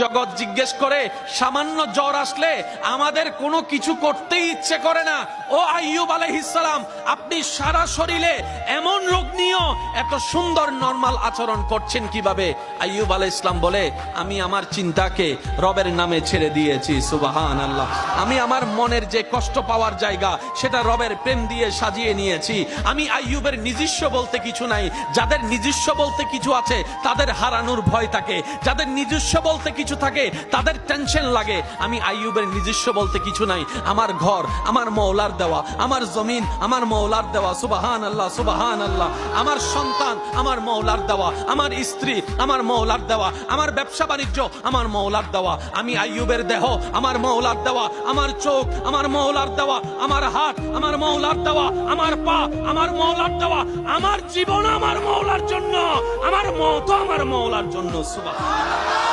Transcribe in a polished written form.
জগৎ জিজ্ঞেস করে, সামান্য জ্বর আসলে আমাদের কোনো কিছু করতেই ইচ্ছে করে না। ও আইয়ুব আলাইহিস সালাম, আপনি সারা শরীরে এমন রোগ নিয়েও এত সুন্দর নরমাল আচরণ করছেন কিভাবে? আইয়ুব আলাইহিস সালাম বলে, আমি আমার চিন্তাকে রবের নামে ছেড়ে দিয়েছি। সুবহানাল্লাহ। আমি আমার মনের যে কষ্ট পাওয়ার জায়গা সেটা রবের প্রেম দিয়ে সাজিয়ে নিয়েছি। আমি আইয়ুবের নিজস্ব বলতে কিছু নাই। যাদের নিজস্ব বলতে কিছু আছে তাদের হারানোর ভয় থাকে, যাদের নিজস্ব বলতে কিছু থাকে তাদের টেনশন লাগে। আমি আইয়ুবের নিজস্ব বলতে কিছু নাই। আমার ঘর আমার মওলার দেওয়া, আমার জমিন আমার মওলার দেওয়া। সুবহানাল্লাহ, সুবহানাল্লাহ। আমার সন্তান আমার মওলার দেওয়া, আমার স্ত্রী আমার মওলার দেওয়া, আমার ব্যবসা বাণিজ্য আমার মওলার দেওয়া। আমি আইয়ুবের দেহ আমার মওলার দেওয়া, আমার চোখ আমার মওলার দেওয়া, আমার হাত আমার মওলার দেওয়া, আমার পা আমার মওলার দেওয়া, আমার জীবন আমার মওলার জন্য, আমার মওত আমার মওলার জন্য। সুবহানাল্লাহ।